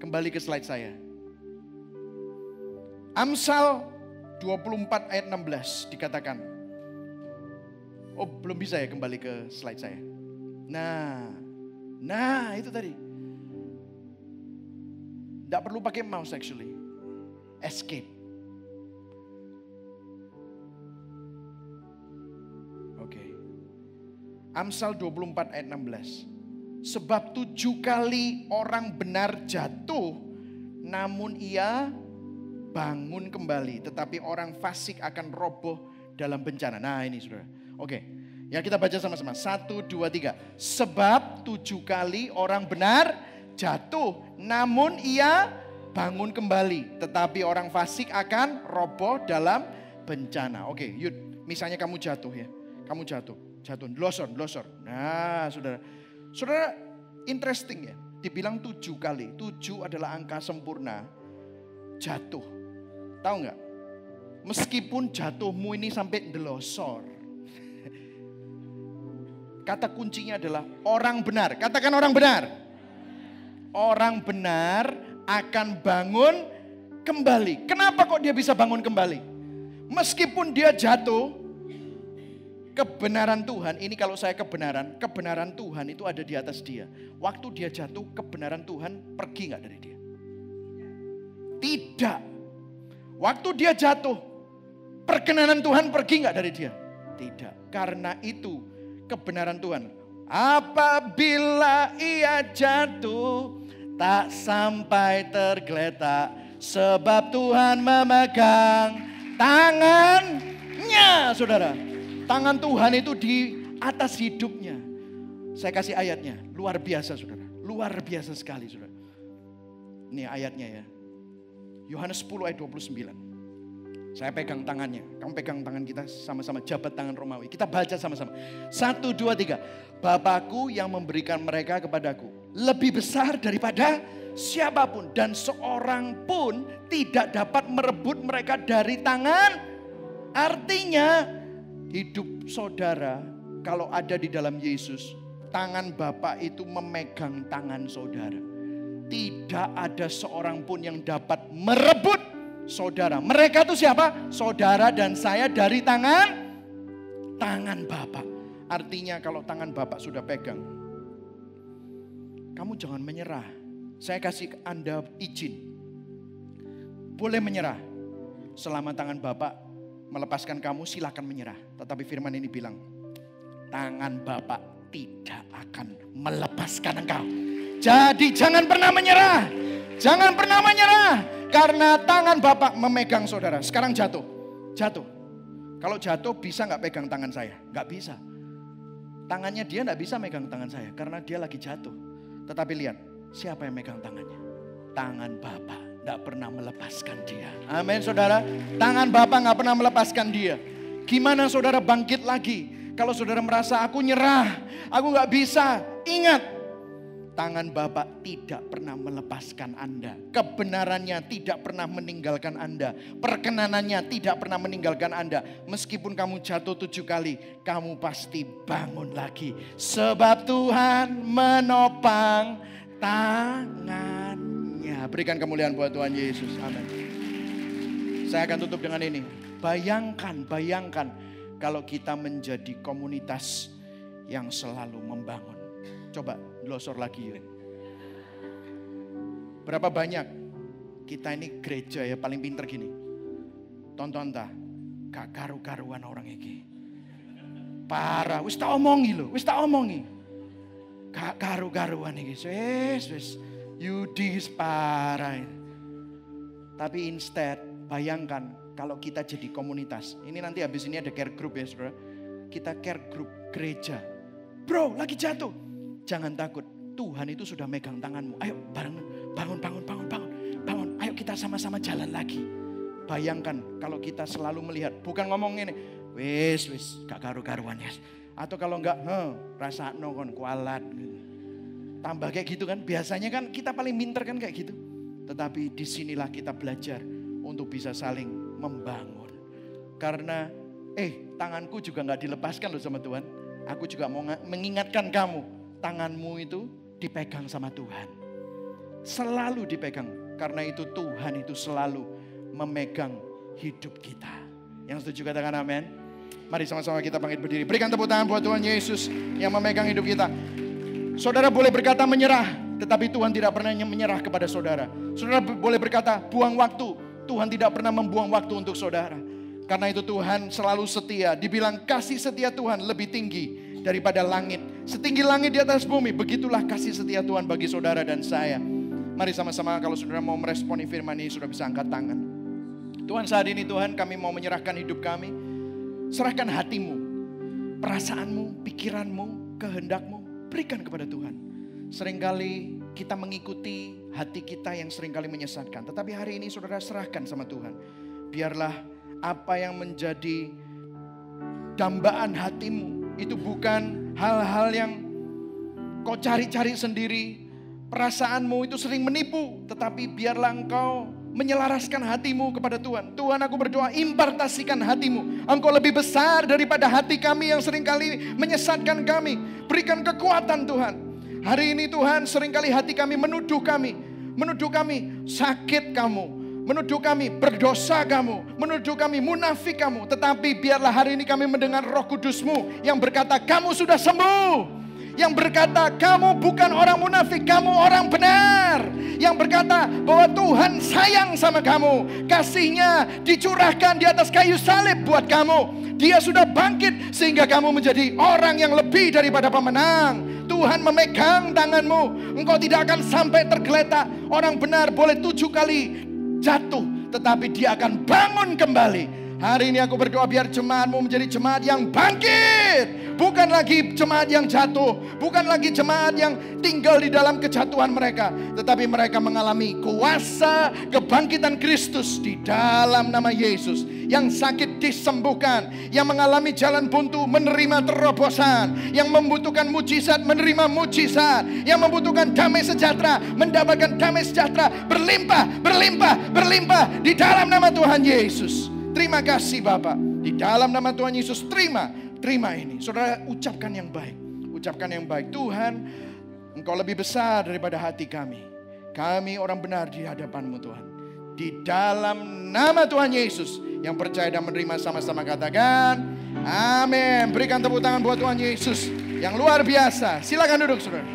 Kembali ke slide saya. Amsal 24 ayat 16 dikatakan. Oh, belum bisa ya kembali ke slide saya. Nah itu tadi. Tidak perlu pakai mouse actually. Escape. Oke. Amsal 24 ayat 16. Sebab 7 kali orang benar jatuh, namun ia bangun kembali. Tetapi orang fasik akan roboh dalam bencana. Nah ini saudara. Oke. Ya kita baca sama-sama. 1, 2, 3. Sebab 7 kali orang benar jatuh, namun ia bangun kembali. Tetapi orang fasik akan roboh dalam bencana. Oke, Yud. Misalnya kamu jatuh ya. Kamu jatuh. Losor. Nah saudara, interesting ya. Dibilang 7 kali. 7 adalah angka sempurna. Jatuh. Tahu nggak? Meskipun jatuhmu ini sampai delosor. Kata kuncinya adalah orang benar. Katakan orang benar. Orang benar akan bangun kembali. Kenapa kok dia bisa bangun kembali? Meskipun dia jatuh, kebenaran Tuhan, ini kalau saya kebenaran Tuhan itu ada di atas dia. Waktu dia jatuh, kebenaran Tuhan pergi nggak dari dia? Tidak. Waktu dia jatuh, perkenanan Tuhan pergi nggak dari dia? Tidak. Karena itu kebenaran Tuhan. Apabila ia jatuh, tak sampai tergeletak, sebab Tuhan memegang tangannya, saudara. Tangan Tuhan itu di atas hidupnya. Saya kasih ayatnya, luar biasa saudara. Luar biasa sekali saudara. Ini ayatnya ya. Yohanes 10 ayat 29. Saya pegang tangannya, kamu pegang tangan kita sama-sama, jabat tangan Romawi. Kita baca sama-sama. 1, 2, 3. Bapakku yang memberikan mereka kepadaku lebih besar daripada siapapun. Dan seorang pun tidak dapat merebut mereka dari tangan. Artinya hidup saudara kalau ada di dalam Yesus, tangan Bapa itu memegang tangan saudara. Tidak ada seorang pun yang dapat merebut saudara. Mereka itu siapa? Saudara dan saya dari tangan Bapa. Artinya kalau tangan Bapa sudah pegang, kamu jangan menyerah. Saya kasih Anda izin. Boleh menyerah. Selama tangan Bapa melepaskan kamu, silakan menyerah. Tetapi firman ini bilang, tangan Bapa tidak akan melepaskan engkau. Jadi jangan pernah menyerah. Jangan pernah menyerah. Karena tangan Bapak memegang saudara. Sekarang jatuh. Kalau jatuh bisa gak pegang tangan saya? Gak bisa. Tangannya dia gak bisa megang tangan saya. Karena dia lagi jatuh. Tetapi lihat, siapa yang megang tangannya? Tangan Bapak gak pernah melepaskan dia. Amin saudara. Tangan Bapak gak pernah melepaskan dia. Gimana saudara bangkit lagi? Kalau saudara merasa aku nyerah, aku gak bisa. Ingat. Tangan Bapak tidak pernah melepaskan Anda. Kebenarannya tidak pernah meninggalkan Anda. Perkenanannya tidak pernah meninggalkan Anda. Meskipun kamu jatuh 7 kali, kamu pasti bangun lagi. Sebab Tuhan menopang tangannya. Berikan kemuliaan buat Tuhan Yesus. Amin. Saya akan tutup dengan ini. Bayangkan kalau kita menjadi komunitas yang selalu membangun. Coba losor lagi. Berapa banyak kita ini gereja ya paling pinter gini. Tonton ta, gak karu-karuan orang iki. Parah, wis tak omongi. Gak karu-karuan iki. Wis Yudi parah. Tapi instead bayangkan kalau kita jadi komunitas. Ini nanti habis ini ada care group ya saudara. Kita care group gereja. Bro, lagi jatuh. Jangan takut. Tuhan itu sudah megang tanganmu. Ayo bangun. Ayo kita sama-sama jalan lagi. Bayangkan kalau kita selalu melihat. Bukan ngomong ini. Wis, gak karu-karuan ya. Atau kalau enggak, rasa kon kualat. Tambah kayak gitu kan. Biasanya kan kita paling pinter kan kayak gitu. Tetapi disinilah kita belajar untuk bisa saling membangun. Karena tanganku juga gak dilepaskan loh sama Tuhan. Aku juga mau mengingatkan kamu. Tanganmu itu dipegang sama Tuhan. Selalu dipegang. Karena itu Tuhan itu selalu memegang hidup kita. Yang setuju katakan amin. Mari sama-sama kita bangkit berdiri. Berikan tepuk tangan buat Tuhan Yesus yang memegang hidup kita. Saudara boleh berkata menyerah, tetapi Tuhan tidak pernah menyerah kepada saudara. Saudara boleh berkata buang waktu, Tuhan tidak pernah membuang waktu untuk saudara. Karena itu Tuhan selalu setia. Dibilang kasih setia Tuhan lebih tinggi daripada langit. Setinggi langit di atas bumi, begitulah kasih setia Tuhan bagi saudara dan saya. Mari sama-sama kalau saudara mau meresponi firman ini, saudara bisa angkat tangan. Tuhan, saat ini Tuhan, kami mau menyerahkan hidup kami. Serahkan hatimu, perasaanmu, pikiranmu, kehendakmu, berikan kepada Tuhan. Seringkali kita mengikuti hati kita yang seringkali menyesatkan. Tetapi hari ini saudara serahkan sama Tuhan. Biarlah apa yang menjadi dambaan hatimu itu bukan hal-hal yang kau cari-cari sendiri. Perasaanmu itu sering menipu, tetapi biarlah engkau menyelaraskan hatimu kepada Tuhan. Tuhan, aku berdoa impartasikan hatimu. Engkau lebih besar daripada hati kami yang seringkali menyesatkan kami. Berikan kekuatan Tuhan. Hari ini Tuhan seringkali hati kami menuduh kami sakit kamu, menuduh kami berdosa kamu, menuduh kami munafik kamu. Tetapi biarlah hari ini kami mendengar Roh Kudus-Mu yang berkata kamu sudah sembuh. Yang berkata kamu bukan orang munafik, kamu orang benar. Yang berkata bahwa Tuhan sayang sama kamu. Kasih-Nya dicurahkan di atas kayu salib buat kamu. Dia sudah bangkit sehingga kamu menjadi orang yang lebih daripada pemenang. Tuhan memegang tanganmu. Engkau tidak akan sampai tergeletak. Orang benar boleh 7 kali jatuh, tetapi dia akan bangun kembali. Hari ini aku berdoa biar jemaatmu menjadi jemaat yang bangkit. Bukan lagi jemaat yang jatuh. Bukan lagi jemaat yang tinggal di dalam kejatuhan mereka. Tetapi mereka mengalami kuasa kebangkitan Kristus di dalam nama Yesus. Yang sakit disembuhkan. Yang mengalami jalan buntu menerima terobosan. Yang membutuhkan mujizat menerima mujizat. Yang membutuhkan damai sejahtera mendapatkan damai sejahtera berlimpah, berlimpah, berlimpah di dalam nama Tuhan Yesus. Terima kasih Bapak. Di dalam nama Tuhan Yesus terima ini. Saudara ucapkan yang baik. Ucapkan yang baik. Tuhan, Engkau lebih besar daripada hati kami. Kami orang benar di hadapan-Mu Tuhan. Di dalam nama Tuhan Yesus. Yang percaya dan menerima sama-sama katakan amin. Berikan tepuk tangan buat Tuhan Yesus yang luar biasa. Silakan duduk saudara.